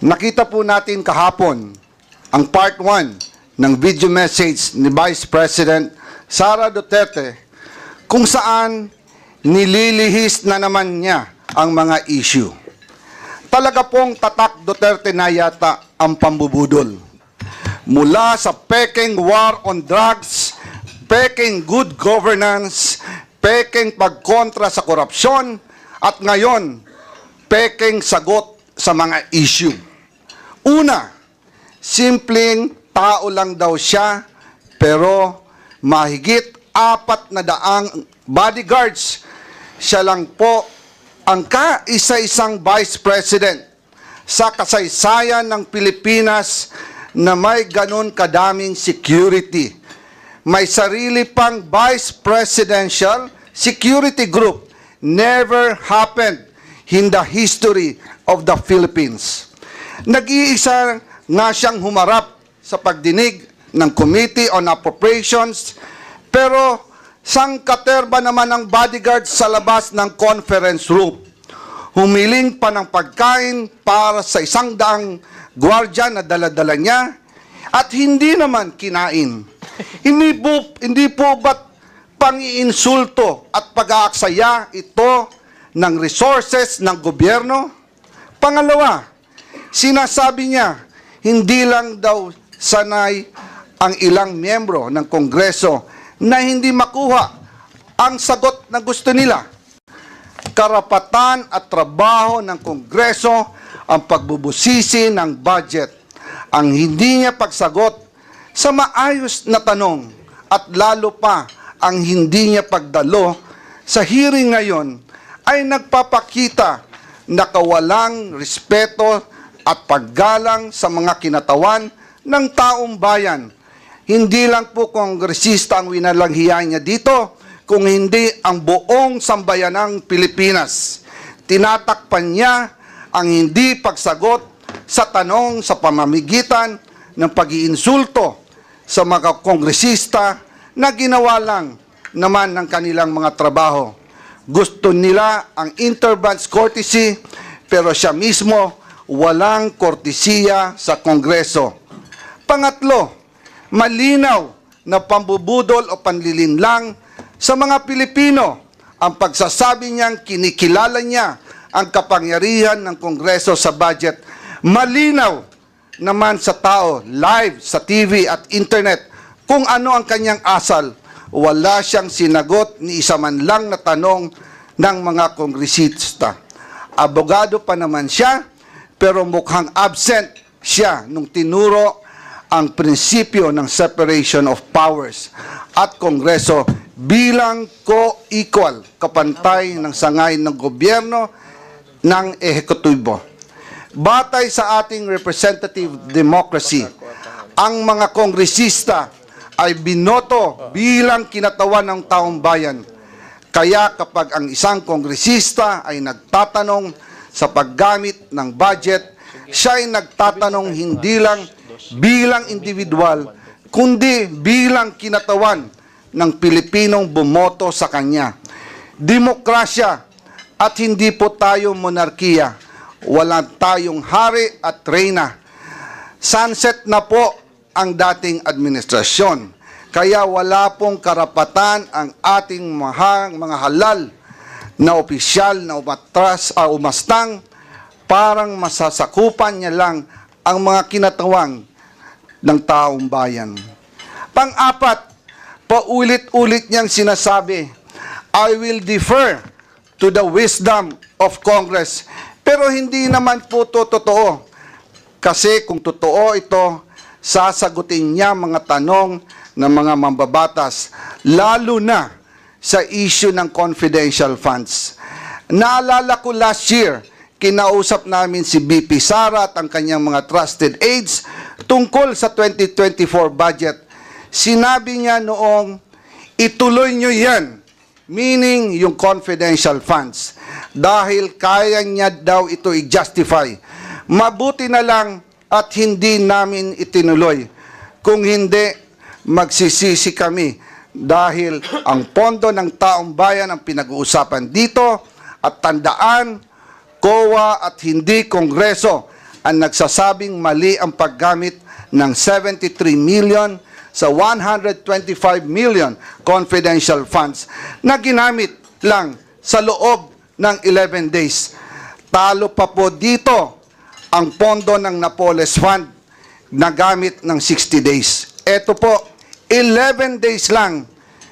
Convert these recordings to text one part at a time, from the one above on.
Nakita po natin kahapon ang part 1 ng video message ni Vice President Sara Duterte kung saan nililihis na naman niya ang mga issue. Talaga pong tatak Duterte na yata ang pambubudol. Mula sa peking war on drugs, peking good governance, peking pagkontra sa korupsyon, at ngayon, peking sagot sa mga issue. Una, simpleng tao lang daw siya, pero mahigit 400 bodyguards. Siya lang po ang kaisa-isang Vice President sa kasaysayan ng Pilipinas na may ganun kadaming security. May sarili pang Vice Presidential Security Group. Never happened in the history of the Philippines. Nag-iisa nga siyang humarap sa pagdinig ng Committee on Appropriations, pero sangkaterba naman ang bodyguard sa labas ng conference room. Humiling pa ng pagkain para sa 100 gwardiya na dala-dala niya at hindi naman kinain. Hindi po ba't pang-iinsulto at pag-aaksaya ito ng resources ng gobyerno? Pangalawa, sinasabi niya, hindi lang daw sanay ang ilang miyembro ng Kongreso na hindi makuha ang sagot na gusto nila. Karapatan at trabaho ng Kongreso ang pagbubusisi ng budget. Ang hindi niya pagsagot sa maayos na tanong at lalo pa ang hindi niya pagdalo sa hearing ngayon ay nagpapakita na kawalang respeto at paggalang sa mga kinatawan ng taong bayan. Hindi lang po kongresista ang winalanghiyan niya dito, kung hindi ang buong sambayanang Pilipinas. Tinatakpan niya ang hindi pagsagot sa tanong sa pamamagitan ng pag-iinsulto sa mga kongresista na ginawa lang naman ng kanilang mga trabaho. Gusto nila ang interbranch courtesy, pero siya mismo walang kortesiya sa Kongreso. Pangatlo, malinaw na pambubudol o panlilinlang sa mga Pilipino ang pagsasabi niyang kinikilala niya ang kapangyarihan ng Kongreso sa budget. Malinaw naman sa tao, live sa TV at internet, kung ano ang kanyang asal. Wala siyang sinagot ni isa man lang na tanong ng mga kongresista. Abogado pa naman siya, pero mukhang absent siya nung tinuro ang prinsipyo ng separation of powers at Kongreso bilang co-equal, kapantay ng sangay ng gobyerno ng ehekutibo. Batay sa ating representative democracy, ang mga kongresista ay binoto bilang kinatawan ng taong bayan. Kaya kapag ang isang kongresista ay nagtatanong sa paggamit ng budget, siya ay nagtatanong hindi lang bilang individual, kundi bilang kinatawan ng Pilipinong bumoto sa kanya. Demokrasya at hindi po tayo monarkiya. Wala tayong hari at reyna. Sunset na po ang dating administrasyon. Kaya wala pong karapatan ang ating mga halal na opisyal na umastang parang masasakupan niya lang ang mga kinatawang ng taong bayan. Pang-apat, paulit-ulit niyang sinasabi, I will defer to the wisdom of Congress. Pero hindi naman po ito totoo. Kasi kung totoo ito, sasagutin niya mga tanong ng mga mambabatas, lalo na sa issue ng confidential funds. Naalala ko last year, kinausap namin si BP Sara at ang kanyang mga trusted aides tungkol sa 2024 budget. Sinabi niya noong, ituloy nyo yan, meaning yung confidential funds, dahil kaya niya daw ito i-justify. Mabuti na lang at hindi namin itinuloy. Kung hindi, magsisisi kami dahil ang pondo ng taong bayan ang pinag-uusapan dito at tandaan, COA at hindi Kongreso ang nagsasabing mali ang paggamit ng 73 million sa 125 million confidential funds na ginamit lang sa loob ng 11 days. Talo pa po dito ang pondo ng Napoles Fund na gamit ng 60 days. Ito po, 11 days lang.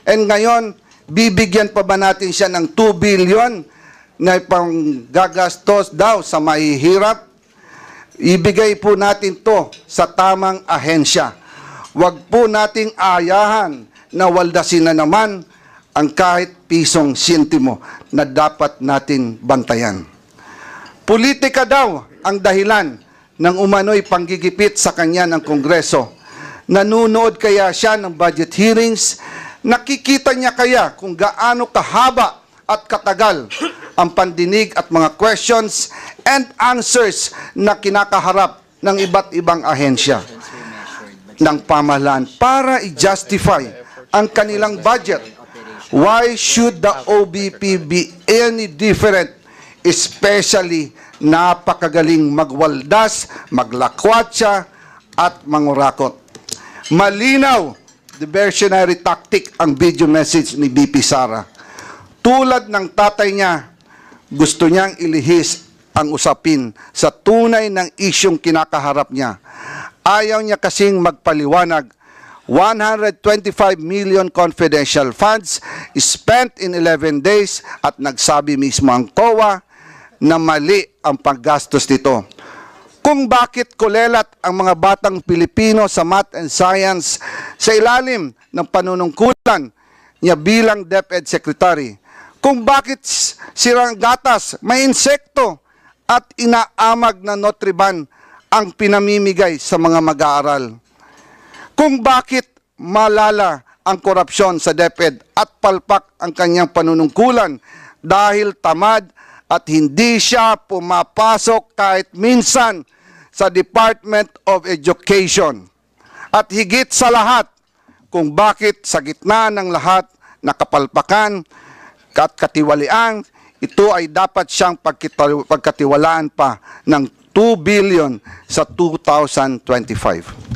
And ngayon, bibigyan pa ba natin siya ng 2 billion na pang gagastos daw sa mahihirap? Ibigay po natin to sa tamang ahensya. Huwag po nating ayahan na waldasin na naman ang kahit pisong sintimo na dapat natin bantayan. Politika daw ang dahilan ng umano'y panggigipit sa kanya ng Kongreso. Nanunood kaya siya ng budget hearings? Nakikita niya kaya kung gaano kahaba at katagal ang pandinig at mga questions and answers na kinakaharap ng iba't ibang ahensya ng pamahalaan para i-justify ang kanilang budget? Why should the OBP be any different? Especially napakagaling magwaldas, maglakwatsa at mangurakot. Malinaw, diversionary tactic ang video message ni BP Sara. Tulad ng tatay niya, gusto niyang ilihis ang usapin sa tunay ng isyong kinakaharap niya. Ayaw niya kasing magpaliwanag. 125 million confidential funds spent in 11 days at nagsabi mismo ang COA na mali ang paggastos nito. Kung bakit kulelat ang mga batang Pilipino sa math and science sa ilalim ng panunungkulan niya bilang DepEd Secretary. Kung bakit sirang gatas, may insekto at inaamag na Nutriban ang pinamimigay sa mga mag-aaral. Kung bakit malala ang korupsyon sa DepEd at palpak ang kanyang panunungkulan dahil tamad at hindi siya pumapasok kahit minsan sa Department of Education. At higit sa lahat, kung bakit sa gitna ng lahat na kapalpakan at katiwalian, ito ay dapat siyang pagkatiwalaan pa ng 2 billion sa 2025.